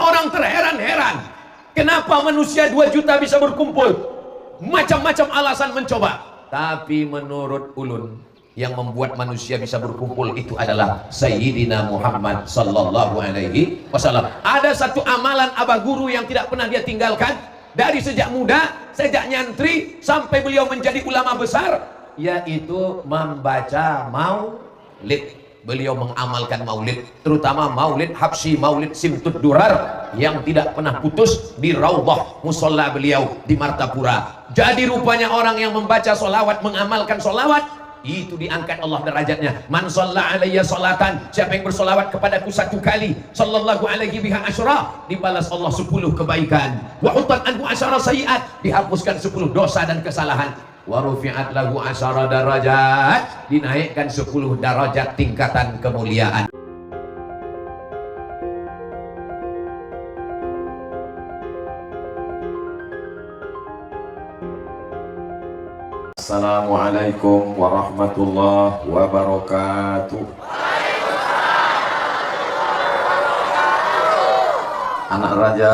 orang terheran-heran, kenapa manusia 2 juta bisa berkumpul, macam-macam alasan mencoba. Tapi menurut ulun, yang membuat manusia bisa berkumpul itu adalah Sayyidina Muhammad sallallahu alaihi wasallam. Ada satu amalan abah guru yang tidak pernah dia tinggalkan dari sejak muda, sejak nyantri sampai beliau menjadi ulama besar, yaitu membaca maulid. Beliau mengamalkan maulid, terutama maulid Habsyi, maulid Simtud Durar yang tidak pernah putus di raudhah musola beliau di Martapura. Jadi rupanya orang yang membaca solawat, mengamalkan solawat, itu diangkat Allah derajatnya. Man shalla alayya sholatan, siapa yang bersolawat kepadaku 1 kali, sallallahu alaihi biha asyra, dibalas Allah 10 kebaikan. Wa hutat anhu asyara sayiat, dihapuskan 10 dosa dan kesalahan. Wa rufi'at lahu asyara darajat, dinaikkan 10 darajat tingkatan kemuliaan. Assalamualaikum warahmatullahi wabarakatuh. Anak raja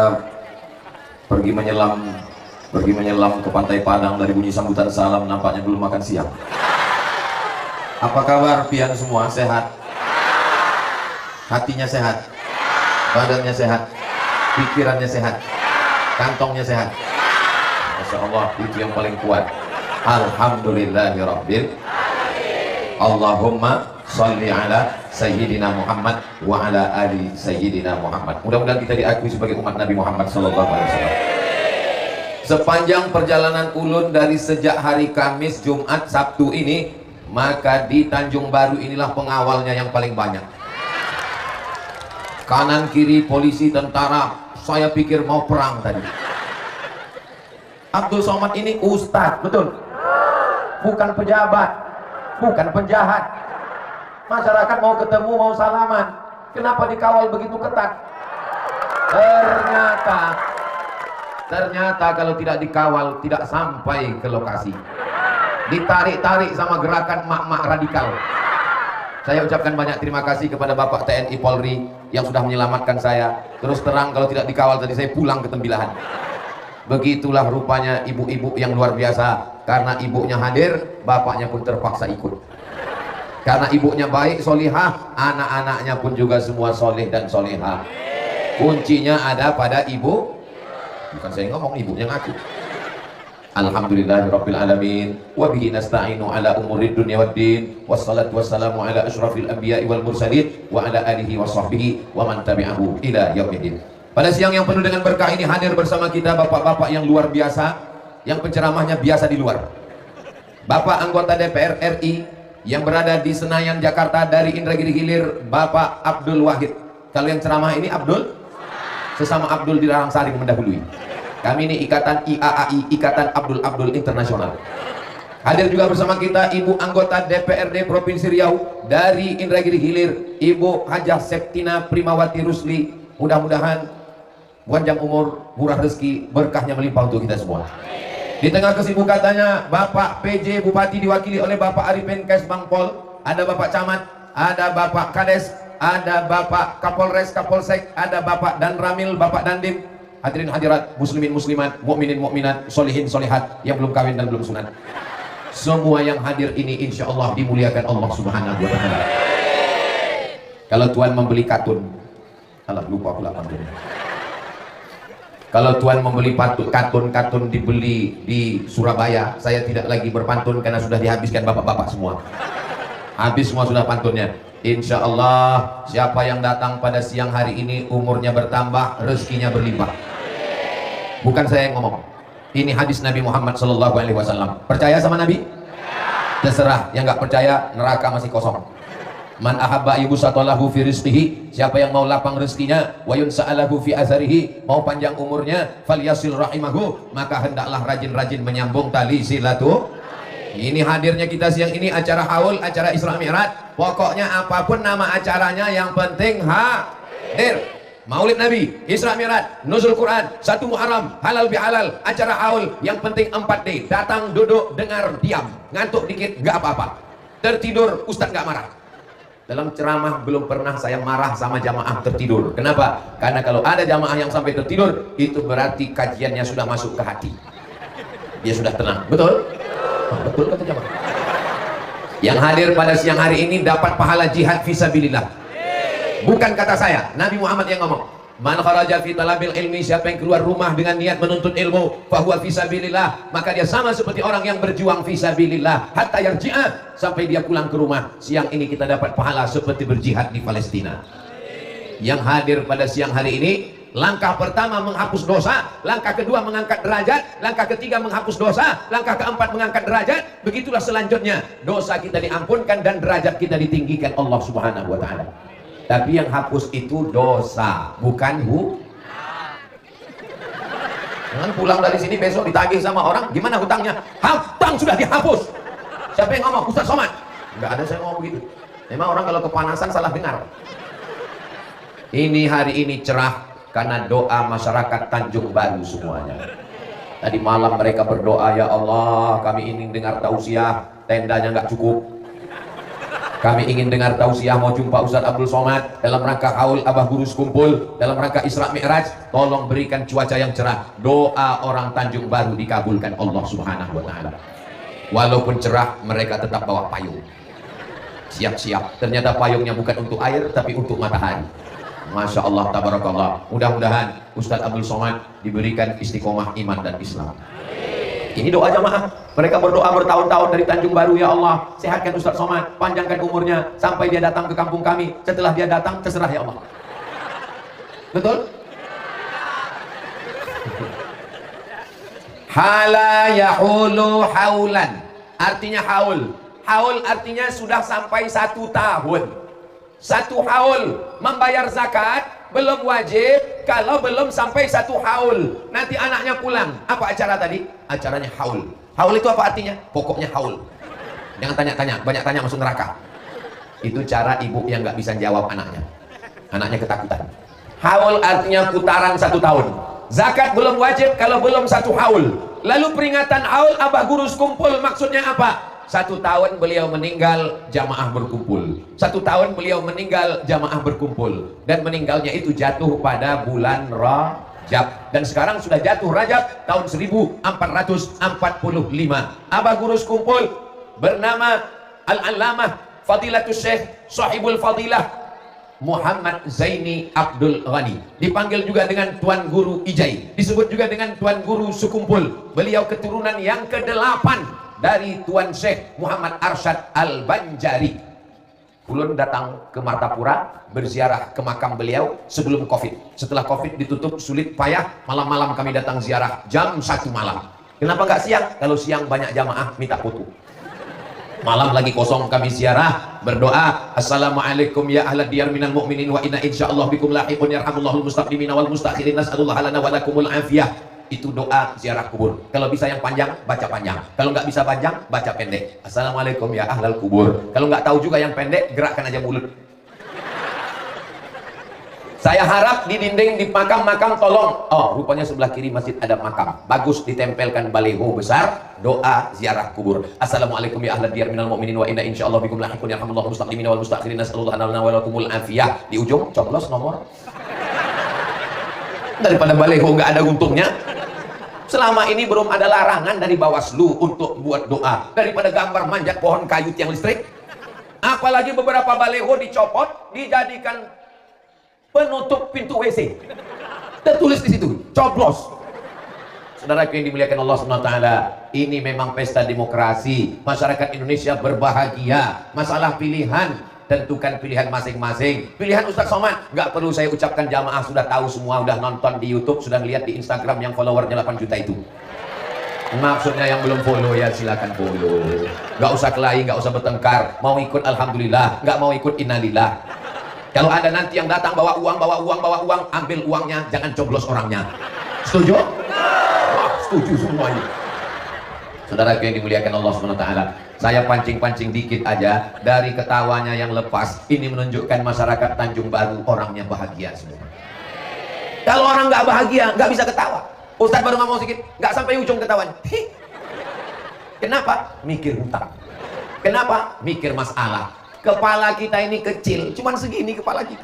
pergi menyelam ke pantai Padang, dari bunyi sambutan salam nampaknya belum makan siang. Apa kabar pian semua? Sehat? Hatinya sehat? Badannya sehat? Pikirannya sehat? Kantongnya sehat? Masya Allah, itu yang paling kuat. Alhamdulillahirabbil alamin. Allahumma sholli ala Sayyidina Muhammad wa ala ali Sayyidina Muhammad. Mudah-mudahan kita diakui sebagai umat Nabi Muhammad sallallahu alaihi wasallam. Sepanjang perjalanan ulun dari sejak hari Kamis, Jumat, Sabtu ini, maka di Tanjung Baru inilah pengawalnya yang paling banyak. Kanan kiri polisi, tentara, saya pikir mau perang tadi. Abdul Somad ini ustadz, betul? Bukan pejabat, bukan penjahat. Masyarakat mau ketemu, mau salaman, kenapa dikawal begitu ketat? Ternyata kalau tidak dikawal tidak sampai ke lokasi. Ditarik-tarik sama gerakan mak-mak radikal. Saya ucapkan banyak terima kasih kepada Bapak TNI Polri yang sudah menyelamatkan saya. Terus terang kalau tidak dikawal tadi saya pulang ke Tembilahan. Begitulah rupanya ibu-ibu yang luar biasa. Karena ibunya hadir, bapaknya pun terpaksa ikut. Karena ibunya baik, solihah, anak-anaknya pun juga semua solih dan solihah. Kuncinya ada pada ibu. Bukan saya ngomong, ibunya ngaku. Alhamdulillahirabbil alamin wa bihi nasta'inu ala umurid dunya waddin, wassalatu wassalamu ala asyrafil anbiya'i wal mursalin wa ala alihi washabbihi wa man tabi'ahu ila yaumiddin. Pada siang yang penuh dengan berkah ini hadir bersama kita bapak-bapak yang luar biasa, yang penceramahnya biasa di luar. Bapak anggota DPR RI yang berada di Senayan, Jakarta dari Indragiri Hilir, Bapak Abdul Wahid. Kalau yang ceramah ini Abdul, sesama Abdul di Rangsari mendahului. Kami ini ikatan IAAI, Ikatan Abdul Internasional. Hadir juga bersama kita Ibu anggota DPRD Provinsi Riau dari Indragiri Hilir, Ibu Hajah Septina Primawati Rusli. Mudah-mudahan panjang umur, murah rezeki, berkahnya melimpah untuk kita semua. Di tengah kesibukannya, Bapak PJ Bupati diwakili oleh Bapak Arifin Kes Bangpol, ada Bapak Camat, ada Bapak Kades, ada Bapak Kapolres, Kapolsek, ada Bapak Danramil, Bapak Dandim. Hadirin hadirat, muslimin muslimat, mukminin mukminat, solihin solihat yang belum kawin dan belum sunat. Semua yang hadir ini insya Allah dimuliakan Allah Subhanahu wa Ta'ala. Kalau Tuhan membeli katun, alah lupa pula pantunnya. Kalau Tuhan membeli katun dibeli di Surabaya, saya tidak lagi berpantun karena sudah dihabiskan bapak-bapak semua. Habis semua sudah pantunnya. Insya Allah siapa yang datang pada siang hari ini umurnya bertambah, rezekinya berlimpah. Bukan saya yang ngomong. Ini hadis Nabi Muhammad SAW. Percaya sama Nabi? Terserah. Yang nggak percaya, neraka masih kosong. Man ahabba yubsatalahu fi rizqihi, siapa yang mau lapang rezekinya, wa yunsa'alahu fi azarihi, mau panjang umurnya, falyasil rahimahu, maka hendaklah rajin-rajin menyambung tali silaturahmi. Ini hadirnya kita siang ini acara haul, acara Isra Mi'raj. Pokoknya apapun nama acaranya yang penting hadir. Maulid Nabi, Isra Mi'raj, Nuzul Quran, 1 Muharram, halal bihalal, acara haul, yang penting 4D. Datang, duduk, dengar, diam. Ngantuk dikit, gak apa-apa. Tertidur, Ustadz gak marah. Dalam ceramah belum pernah saya marah sama jamaah tertidur. Kenapa? Karena kalau ada jamaah yang sampai tertidur, itu berarti kajiannya sudah masuk ke hati. Dia sudah tenang. Betul? Oh, betul kata jamaah. Yang hadir pada siang hari ini dapat pahala jihad fisabilillah. Bukan kata saya, Nabi Muhammad yang ngomong. Man kharaja fi talabil ilmi, siapa yang keluar rumah dengan niat menuntut ilmu, fahuwa fisabilillah, maka dia sama seperti orang yang berjuang fisabilillah hatta yarji'a, sampai dia pulang ke rumah. Siang ini kita dapat pahala seperti berjihad di Palestina. Yang hadir pada siang hari ini, langkah pertama menghapus dosa, langkah kedua mengangkat derajat, langkah ketiga menghapus dosa, langkah keempat mengangkat derajat. Begitulah selanjutnya, dosa kita diampunkan dan derajat kita ditinggikan Allah Subhanahu wa taala. Tapi yang hapus itu dosa, bukan jangan pulang dari sini besok ditagih sama orang, gimana hutangnya? Hutang sudah dihapus. Siapa yang ngomong? Ustaz Somad? Enggak ada saya ngomong begitu. Memang orang kalau kepanasan salah dengar. Ini hari ini cerah karena doa masyarakat Tanjung Baru semuanya. Tadi malam mereka berdoa, ya Allah, kami ingin dengar tausiah, tendanya nggak cukup. Kami ingin dengar tausiah mau jumpa Ustaz Abdul Somad dalam rangka haul Abah Gurus kumpul, dalam rangka Isra Mi'raj. Tolong berikan cuaca yang cerah. Doa orang Tanjung Baru dikabulkan Allah Subhanahu wa taala. Walaupun cerah, mereka tetap bawa payung. Siap-siap. Ternyata payungnya bukan untuk air tapi untuk matahari. Masya Allah, tabarakallah. Mudah-mudahan Ustaz Abdul Somad diberikan istiqomah iman dan Islam. Ini doa jamaah. Mereka berdoa bertahun-tahun dari Tanjung Baru, ya Allah, sehatkan Ustaz Somad, panjangkan umurnya sampai dia datang ke kampung kami. Setelah dia datang, terserah ya Allah. Betul? Hala yahulu haulan, artinya haul. Haul artinya sudah sampai 1 tahun. 1 haul membayar zakat belum wajib kalau belum sampai 1 haul. Nanti anaknya pulang, apa acara tadi? Acaranya haul. Haul itu apa artinya? Pokoknya haul. Jangan tanya-tanya, banyak tanya masuk neraka. Itu cara ibu yang nggak bisa jawab anaknya. Anaknya ketakutan. Haul artinya putaran 1 tahun. Zakat belum wajib kalau belum 1 haul. Lalu peringatan haul Abah Gurus kumpul, maksudnya apa? 1 tahun beliau meninggal, jamaah berkumpul. 1 tahun beliau meninggal, jamaah berkumpul. Dan meninggalnya itu jatuh pada bulan Rajab. Dan sekarang sudah jatuh Rajab tahun 1445. Abah Gurus kumpul bernama Al-Allamah Fadilatul Syekh Sahibul Fadilah Muhammad Zaini Abdul Ghani. Dipanggil juga dengan Tuan Guru Ijai. Disebut juga dengan Tuan Guru Sukumpul. Beliau keturunan yang ke-8 dari Tuan Syekh Muhammad Arsyad Al-Banjari. Ulun datang ke Martapura berziarah ke makam beliau sebelum Covid. Setelah Covid ditutup sulit payah, malam-malam kami datang ziarah jam 1 malam. Kenapa nggak siang? Kalau siang banyak jamaah minta foto. Malam lagi kosong kami ziarah, berdoa, assalamualaikum ya ahlad diyar minal mu'minin wa inna insyaallah bikum lahiqun yarhamullahul mustaqdimina wal mustakhirin nas'alullah lana wa lakumul afiyah. Itu doa ziarah kubur. Kalau bisa yang panjang, baca panjang. Kalau nggak bisa panjang, baca pendek. Assalamualaikum ya ahlal kubur. Kalau nggak tahu juga yang pendek, gerakkan aja mulut. Saya harap di dinding di makam-makam tolong. Oh, rupanya sebelah kiri masjid ada makam. Bagus ditempelkan baliho besar, doa ziarah kubur. Assalamualaikum ya ahlad diyar minal mu'minin wa inna insyaallah bikum lahiqun yarhamullahul mustaqdimina wal mustakhirin nas'alullah lana wa lakumul afiyah. Di ujung coblos nomor. Daripada baliho nggak ada untungnya. Selama ini belum ada larangan dari Bawaslu untuk buat doa. Daripada gambar manjat pohon kayu tiang listrik. Apalagi beberapa baliho dicopot, dijadikan penutup pintu WC. Tertulis di situ, coblos. Saudara yang dimuliakan Allah SWT, ini memang pesta demokrasi. Masyarakat Indonesia berbahagia. Masalah pilihan, tentukan pilihan masing-masing. Pilihan Ustaz Somad nggak perlu saya ucapkan, jamaah sudah tahu semua, udah nonton di YouTube, sudah lihat di Instagram yang followernya 8 juta itu. Maksudnya yang belum follow ya silakan follow. Nggak usah kelahi, nggak usah bertengkar. Mau ikut alhamdulillah, nggak mau ikut innalillah. Kalau ada nanti yang datang bawa uang, ambil uangnya, jangan coblos orangnya. Setuju? Wah, setuju semuanya. Saudara yang dimuliakan Allah SWT, saya pancing-pancing dikit aja dari ketawanya yang lepas. Ini menunjukkan masyarakat Tanjung Baru orangnya bahagia semua. Kalau orang nggak bahagia, nggak bisa ketawa. Ustadz baru ngomong sedikit, nggak sampai ujung ketawanya. Kenapa? Mikir hutang. Kenapa? Mikir masalah. Kepala kita ini kecil, cuman segini kepala kita.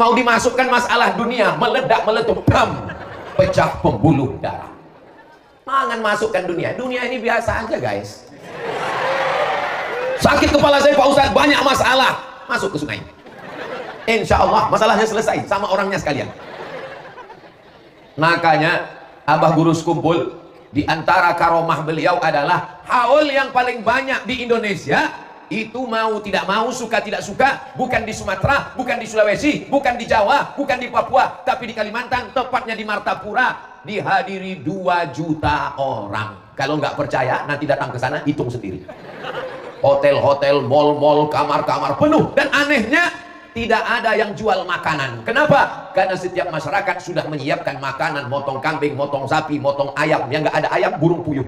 Mau dimasukkan masalah dunia, meledak meletup, bam, pecah pembuluh darah. Jangan masukkan dunia. Dunia ini biasa aja guys. Sakit kepala saya Pak Ustadz, banyak masalah. Masuk ke sungai. Insya Allah masalahnya selesai sama orangnya sekalian. Makanya Abah Guru Sekumpul, di antara karomah beliau adalah haul yang paling banyak di Indonesia. Itu mau tidak mau, suka tidak suka, bukan di Sumatera, bukan di Sulawesi, bukan di Jawa, bukan di Papua, tapi di Kalimantan, tepatnya di Martapura, dihadiri 2 juta orang. Kalau nggak percaya, nanti datang ke sana, hitung sendiri. Hotel-hotel, mall-mall, kamar-kamar penuh. Dan anehnya, tidak ada yang jual makanan. Kenapa? Karena setiap masyarakat sudah menyiapkan makanan, motong kambing, motong sapi, motong ayam. Yang nggak ada ayam, burung puyuh.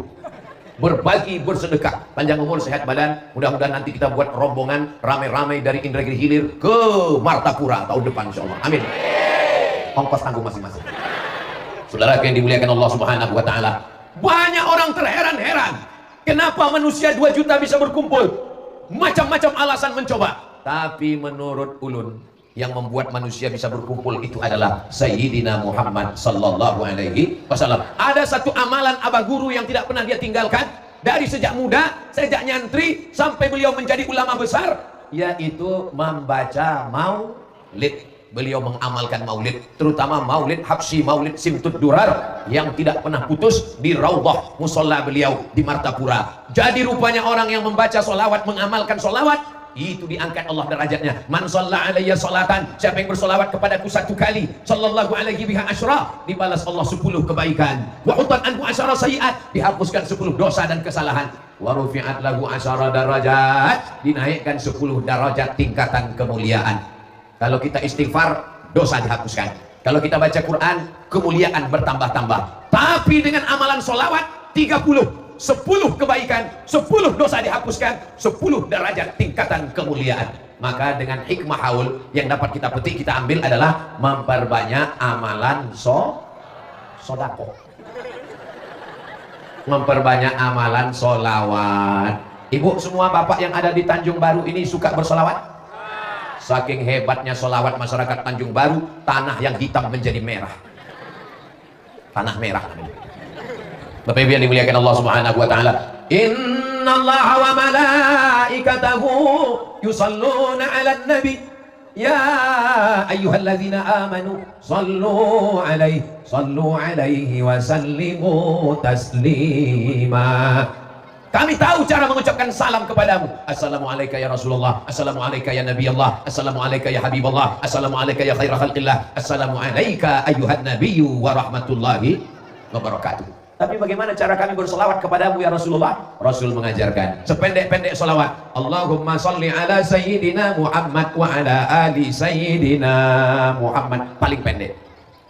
Berbagi, bersedekah, panjang umur, sehat badan. Mudah-mudahan nanti kita buat rombongan ramai-ramai dari Indragiri Hilir ke Martapura tahun depan insyaallah. Amin. Ongkos tanggung masing-masing. Saudara yang dimuliakan Allah Subhanahu wa taala, banyak orang terheran-heran kenapa manusia 2 juta bisa berkumpul. Macam-macam alasan mencoba. Tapi menurut ulun, yang membuat manusia bisa berkumpul itu adalah Sayyidina Muhammad sallallahu alaihi wasallam. Ada satu amalan Abah Guru yang tidak pernah dia tinggalkan dari sejak muda, sejak nyantri sampai beliau menjadi ulama besar, yaitu membaca maulid. Beliau mengamalkan maulid, terutama maulid Habsyi, maulid Simtud Durar yang tidak pernah putus di Raudhah musola beliau di Martapura. Jadi rupanya orang yang membaca solawat, mengamalkan solawat, itu diangkat Allah derajatnya. Man shalla alayya sholatan, siapa yang bersolawat kepadaku 1 kali, sallallahu alaihi biha asyra, dibalas Allah 10 kebaikan. Wa hutat anhu asyara sayiat, dihapuskan 10 dosa dan kesalahan. Wa rufi'at lahu asyara darajat, dinaikkan 10 darajat tingkatan kemuliaan. Kalau kita istighfar, dosa dihapuskan. Kalau kita baca Quran, kemuliaan bertambah-tambah. Tapi dengan amalan solawat 30, 10 kebaikan, 10 dosa dihapuskan, 10 derajat tingkatan kemuliaan. Maka dengan hikmah haul yang dapat kita petik, kita ambil adalah memperbanyak amalan sodako, memperbanyak amalan solawat. Ibu semua bapak yang ada di Tanjung Baru ini suka bersolawat? Saking hebatnya solawat masyarakat Tanjung Baru, tanah yang hitam menjadi merah. Tanah merah. Bapak Ibu yang dimuliakan Allah Subhanahu wa taala, innallaha wa malaikatahu yusalluna 'alan nabi ya ayyuhalladzina amanu sallu 'alaihi wa sallimu taslima. Kami tahu cara mengucapkan salam kepadamu. Assalamualaikum ya Rasulullah, assalamualaikum ya Nabi Allah, assalamualaikum ya Habibullah, assalamualaikum ya khairul khalqillah, assalamualaikum ayyuhan nabiyyu wa rahmatullahi wa barakatuh. Tapi bagaimana cara kami bersolawat kepadamu ya Rasulullah? Rasul mengajarkan sependek-pendek solawat. Allahumma salli ala Sayyidina Muhammad wa ala ali Sayyidina Muhammad. Paling pendek.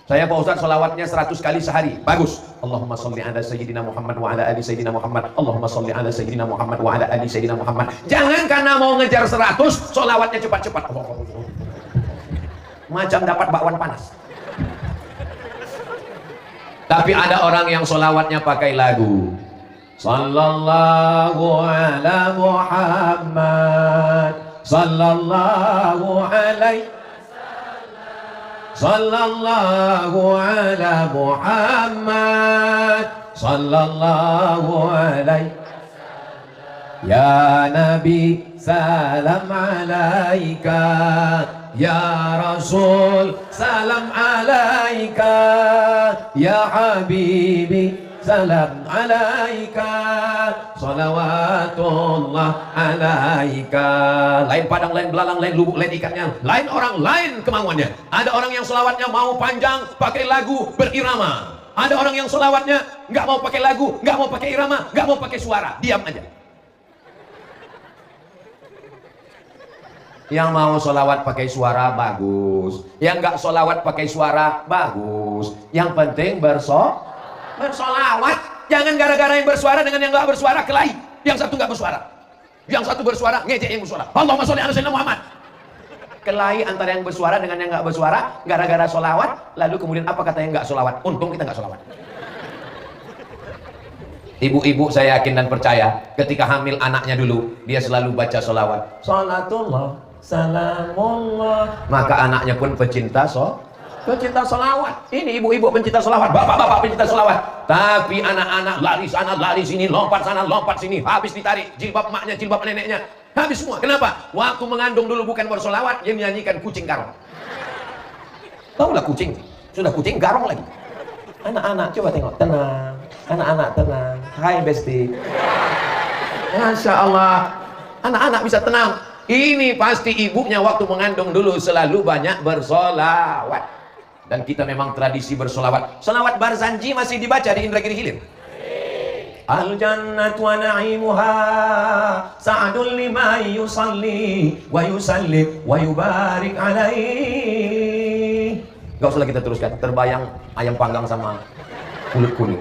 Saya Pak Ustaz solawatnya 100 kali sehari. Bagus. Allahumma salli ala Sayyidina Muhammad wa ala ali Sayyidina Muhammad. Allahumma salli ala Sayyidina Muhammad wa ala ali Sayyidina Muhammad. Jangan karena mau ngejar 100 solawatnya cepat-cepat. Macam dapat bakwan panas. Tapi ada orang yang solawatnya pakai lagu. Sallallahu ala Muhammad, sallallahu alaihi, sallallahu ala Muhammad, sallallahu alaihi. Ya Nabi salam alaika, ya Rasul salam alaika, ya Habibi salam alaika, salawatullah alaika. Lain padang, lain belalang, lain lubuk, lain ikannya, lain orang, lain kemauannya. Ada orang yang selawatnya mau panjang pakai lagu berirama. Ada orang yang selawatnya nggak mau pakai lagu, nggak mau pakai irama, nggak mau pakai suara, diam aja. Yang mau solawat pakai suara bagus, yang nggak solawat pakai suara bagus. Yang penting bersolawat. Jangan gara-gara yang bersuara dengan yang nggak bersuara kelahi. Yang satu nggak bersuara, yang satu bersuara ngejek yang bersuara. Allahumma sholli ala sayyidina Muhammad. Kelahi antara yang bersuara dengan yang nggak bersuara gara-gara solawat. Lalu kemudian apa kata yang nggak solawat? Untung kita nggak solawat. Ibu-ibu saya yakin dan percaya ketika hamil anaknya dulu dia selalu baca sholawat, salatullah salamullah, maka anaknya pun pecinta sholawat. Ini ibu-ibu pencinta sholawat, bapak-bapak pencinta sholawat. Tapi anak-anak lari sana lari sini, lompat sana lompat sini, habis ditarik jilbab emaknya jilbab neneknya, habis semua. Kenapa? Waktu mengandung dulu bukan bersolawat, dia menyanyikan kucing garong. Tahulah kucing, sudah kucing garong lagi. Anak-anak coba tengok, tenang. Anak-anak tenang. Hai Besti. Masya Allah. Anak-anak bisa tenang. Ini pasti ibunya waktu mengandung dulu selalu banyak bersolawat. Dan kita memang tradisi bersolawat. Solawat Barzanji masih dibaca di Indragiri Hilir. Al jannatu wa na'imuha sa'adun lima yusalli wa yusallim wa yubarik alaih. Gak usah kita teruskan. Terbayang ayam panggang sama kulit kuning.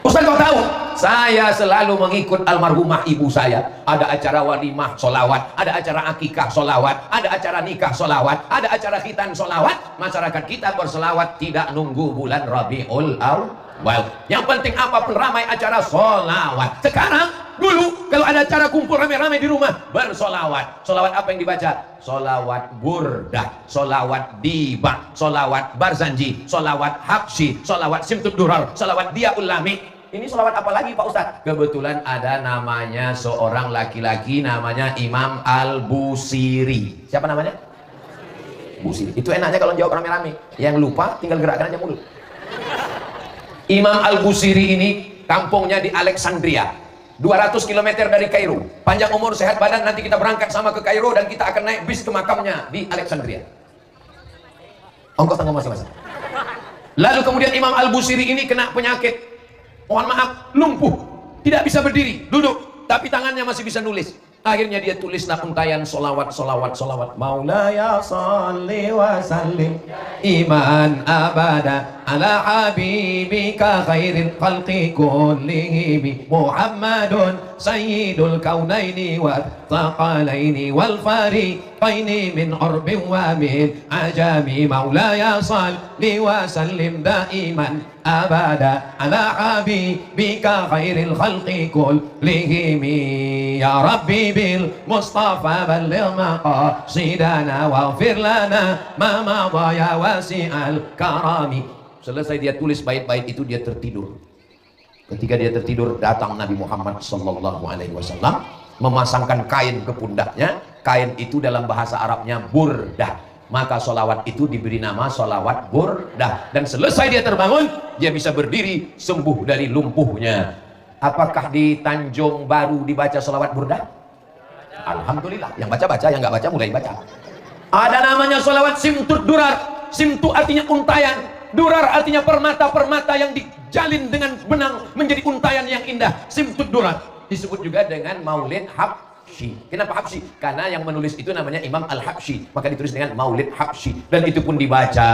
Ustaz kau tahu, saya selalu mengikut almarhumah ibu saya. Ada acara walimah solawat, ada acara akikah solawat, ada acara nikah solawat, ada acara khitan solawat. Masyarakat kita bersolawat tidak nunggu bulan Rabiul Awal. Yang penting apapun ramai acara solawat. Sekarang, dulu kalau ada acara kumpul rame-rame di rumah bersolawat. Solawat apa yang dibaca? Solawat burdah, solawat diba, solawat barzanji, solawat habsyi, solawat simtud durar, solawat dia ulami. Ini solawat apa lagi Pak Ustadz? Kebetulan ada namanya seorang laki-laki namanya Imam Al-Busiri. Siapa namanya? Busiri. Itu enaknya kalau jawab rame-rame. Yang lupa tinggal gerakkan aja mulut. Imam Al-Busiri ini kampungnya di Alexandria, 200 km dari Kairo. Panjang umur sehat badan, nanti kita berangkat sama ke Kairo dan kita akan naik bis ke makamnya di Alexandria. Ongkos tanggung masing-masing. Lalu kemudian Imam Al-Busiri ini kena penyakit, mohon maaf, lumpuh, tidak bisa berdiri, duduk, tapi tangannya masih bisa nulis. Akhirnya dia tulislah untayan solawat. Maulaya salli wa sallim iman abada ala habibika khairil khalqi kullihim Muhammadun sayyidul kaunaini wa thaqalaini wal fariqaini min urbin wa min ajami. Maulaya salli wa sallim daiman abada ala habibika khairil khalqi kullihim ya Rabbi bil Mustafa balligh maqasidana waghfir lana ma madha ya wasi'al karami. Selesai dia tulis bait-bait itu, dia tertidur. Ketika dia tertidur, datang Nabi Muhammad sallallahu alaihi wasallam memasangkan kain ke pundaknya. Kain itu dalam bahasa Arabnya burdah. Maka solawat itu diberi nama solawat burdah. Dan selesai dia terbangun, dia bisa berdiri, sembuh dari lumpuhnya. Apakah di Tanjung Baru dibaca solawat burdah? Alhamdulillah. Yang baca-baca, yang nggak baca mulai baca. Ada namanya solawat simtud durar. Simtu artinya untayan, durar artinya permata-permata yang dijalin dengan benang menjadi untayan yang indah. Simtud durar disebut juga dengan maulid habsyi. Kenapa habsyi? Karena yang menulis itu namanya Imam Al-Habsyi, maka ditulis dengan maulid habsyi, dan itu pun dibaca.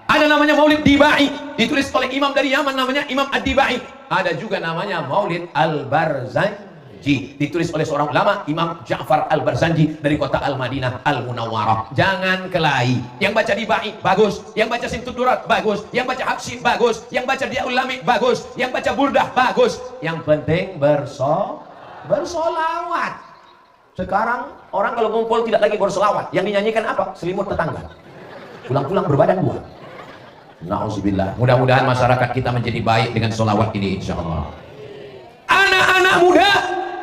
Ada namanya maulid dibai, ditulis oleh imam dari Yaman namanya Imam Ad-Dibai. Ada juga namanya maulid Al-Barzanji, ditulis oleh seorang ulama Imam Ja'far Al-Barzanji dari kota Al-Madinah Al-Munawwarah. Jangan kelahi. Yang baca dibai bagus, yang baca simtud durat bagus, yang baca habsyi bagus, yang baca dia ulami bagus, yang baca burdah bagus. Yang penting bersolawat. Sekarang orang kalau ngumpul tidak lagi bersolawat, yang dinyanyikan apa? Selimut tetangga. Pulang-pulang berbadan dua. Na'udzubillah. Mudah-mudahan masyarakat kita menjadi baik dengan solawat ini insyaallah. Anak-anak muda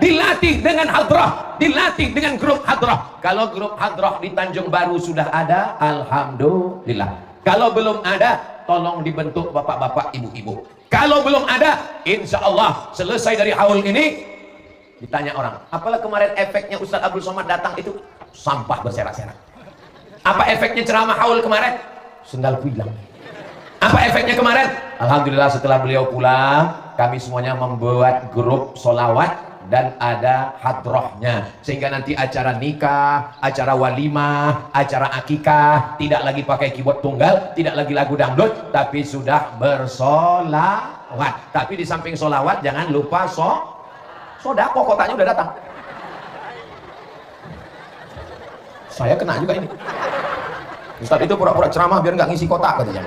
dilatih dengan hadrah, dilatih dengan grup hadrah. Kalau grup hadrah di Tanjung Baru sudah ada, alhamdulillah. Kalau belum ada, tolong dibentuk bapak-bapak, ibu-ibu. Kalau belum ada, insya Allah selesai dari haul ini, ditanya orang, apalah kemarin efeknya Ustaz Abdul Somad datang itu? Sampah berserak-serak. Apa efeknya ceramah haul kemarin? Sendalku hilang. Apa efeknya kemarin? Alhamdulillah setelah beliau pulang, kami semuanya membuat grup solawat dan ada hadrohnya, sehingga nanti acara nikah, acara walimah, acara akikah tidak lagi pakai keyboard tunggal, tidak lagi lagu dangdut, tapi sudah bersolawat. Tapi di samping solawat jangan lupa sodako, kotanya udah datang. Saya kena juga ini. Ustaz itu pura-pura ceramah biar nggak ngisi kotak katanya.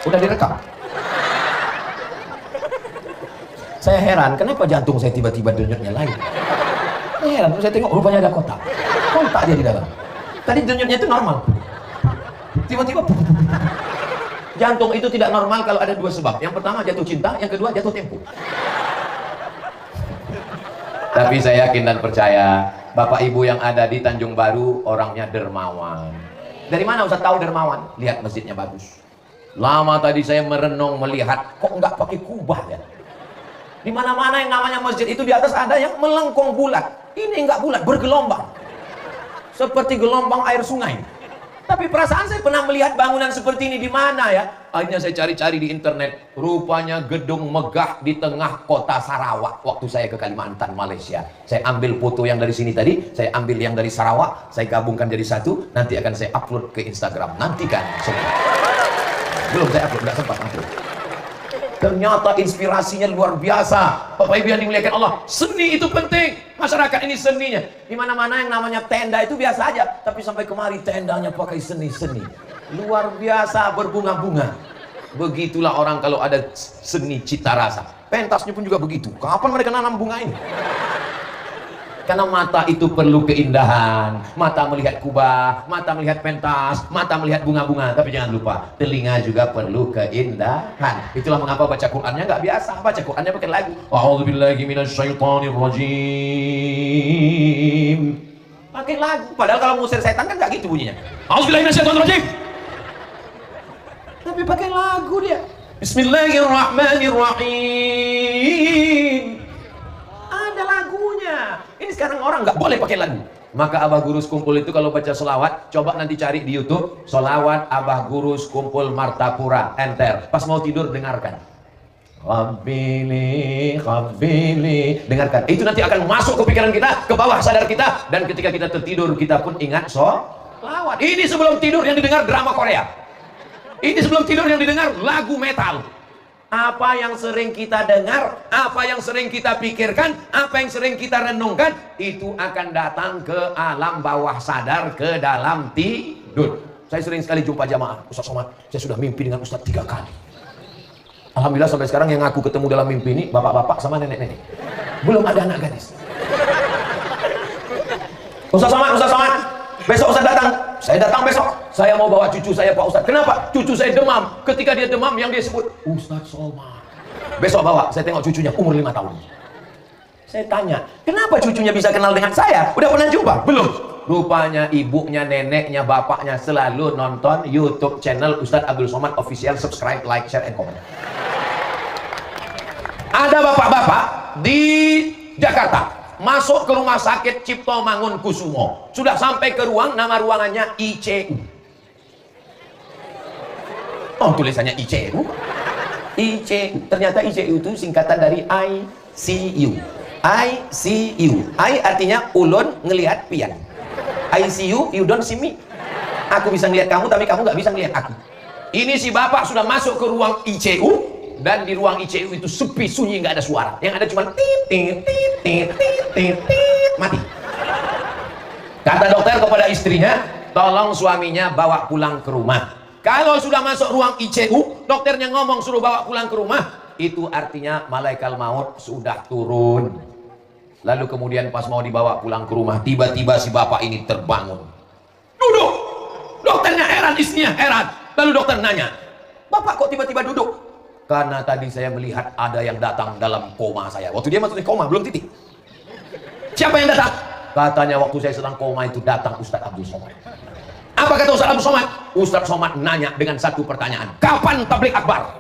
Udah direkam. Saya heran, kenapa jantung saya tiba-tiba denyutnya lain? Saya heran, saya tengok rupanya ada kotak. Kontak dia di dalam. Tadi denyutnya itu normal. Tiba-tiba jantung itu tidak normal kalau ada dua sebab. Yang pertama jatuh cinta, yang kedua jatuh tempo. Tapi saya yakin dan percaya, Bapak Ibu yang ada di Tanjung Baru orangnya dermawan. Dari mana Ustaz tahu dermawan? Lihat masjidnya bagus. Lama tadi saya merenung melihat, kok nggak pakai kubah ya? Di mana-mana yang namanya masjid itu di atas ada yang melengkung bulat. Ini nggak bulat, bergelombang. Seperti gelombang air sungai. Tapi perasaan saya pernah melihat bangunan seperti ini di mana ya? Akhirnya saya cari-cari di internet. Rupanya gedung megah di tengah kota Sarawak. Waktu saya ke Kalimantan, Malaysia. Saya ambil foto yang dari sini tadi. Saya ambil yang dari Sarawak. Saya gabungkan jadi satu. Nanti akan saya upload ke Instagram. Nantikan semua. Belum saya upload, nggak sempat upload. Ternyata inspirasinya luar biasa. Bapak Ibu yang dimuliakan Allah, seni itu penting. Masyarakat ini seninya. Di mana-mana yang namanya tenda itu biasa aja, tapi sampai kemari tendanya pakai seni-seni. Luar biasa, berbunga-bunga. Begitulah orang kalau ada seni cita rasa. Pentasnya pun juga begitu. Kapan mereka nanam bunga ini? Karena mata itu perlu keindahan. Mata melihat kubah, mata melihat pentas, mata melihat bunga-bunga. Tapi jangan lupa, telinga juga perlu keindahan. Itulah mengapa baca Qur'annya nggak biasa. Baca Qur'annya pakai lagu. A'udzubillahi minasyaitonirrajim. Pakai lagu. Padahal kalau ngusir setan kan nggak gitu bunyinya. A'udzubillahi minasyaitonirrajim. Tapi pakai lagu dia. Bismillahirrahmanirrahim. Ada lagunya. Ini sekarang orang nggak boleh pakai lagu. Maka Abah Gurus Kumpul itu kalau baca solawat, coba nanti cari di YouTube solawat Abah Gurus Kumpul Martapura, enter. Pas mau tidur dengarkan. Khabili, khabili, dengarkan. Itu nanti akan masuk ke pikiran kita, ke bawah sadar kita, dan ketika kita tertidur kita pun ingat solawat. Ini sebelum tidur yang didengar drama Korea. Ini sebelum tidur yang didengar lagu metal. Apa yang sering kita dengar, apa yang sering kita pikirkan, apa yang sering kita renungkan, itu akan datang ke alam bawah sadar, ke dalam tidur. Saya sering sekali jumpa jamaah, Ustaz Somad, saya sudah mimpi dengan Ustaz 3 kali. Alhamdulillah sampai sekarang yang aku ketemu dalam mimpi ini, bapak-bapak sama nenek-nenek. Belum ada anak gadis. Ustaz Somad, besok Ustaz datang. Saya datang besok. Saya mau bawa cucu saya Pak Ustaz. Kenapa? Cucu saya demam. Ketika dia demam yang dia sebut Ustaz Somad. Besok bawa. Saya tengok cucunya umur 5 tahun. Saya tanya, kenapa cucunya bisa kenal dengan saya? Udah pernah jumpa? Belum. Rupanya ibunya, neneknya, bapaknya selalu nonton YouTube channel Ustaz Abdul Somad Official. Subscribe, like, share, and comment. Ada bapak-bapak di Jakarta masuk ke rumah sakit Cipto Mangunkusumo. Sudah sampai ke ruang, nama ruangannya ICU. Oh, tulisannya ICU. ICU. Ternyata ICU itu singkatan dari ICU. ICU. I artinya ulun ngelihat pian. ICU, you don't see me. Aku bisa ngelihat kamu, tapi kamu nggak bisa ngelihat aku. Ini si bapak sudah masuk ke ruang ICU. Dan di ruang ICU itu sepi, sunyi, nggak ada suara. Yang ada cuma tit, tit, tit, tit, tit, tit, mati. Kata dokter kepada istrinya, tolong suaminya bawa pulang ke rumah. Kalau sudah masuk ruang ICU, dokternya ngomong suruh bawa pulang ke rumah, itu artinya malaikat maut sudah turun. Lalu kemudian pas mau dibawa pulang ke rumah, tiba-tiba si bapak ini terbangun. Duduk! Dokternya heran, istrinya heran. Lalu dokter nanya, bapak kok tiba-tiba duduk? Karena tadi saya melihat ada yang datang dalam koma saya. Waktu dia masuk di koma, belum titik. Siapa yang datang? Katanya waktu saya sedang koma itu datang Ustaz Abdul Somad. Apa kata Ustaz Abdul Somad? Ustaz Somad nanya dengan satu pertanyaan. Kapan tablik akbar?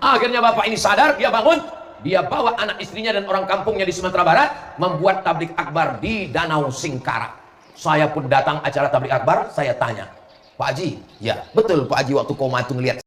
Akhirnya bapak ini sadar, dia bangun. Dia bawa anak istrinya dan orang kampungnya di Sumatera Barat. Membuat tablik akbar di Danau Singkara. Saya pun datang acara tablik akbar, saya tanya. Pak Haji, ya betul Pak Haji waktu koma itu ngelihat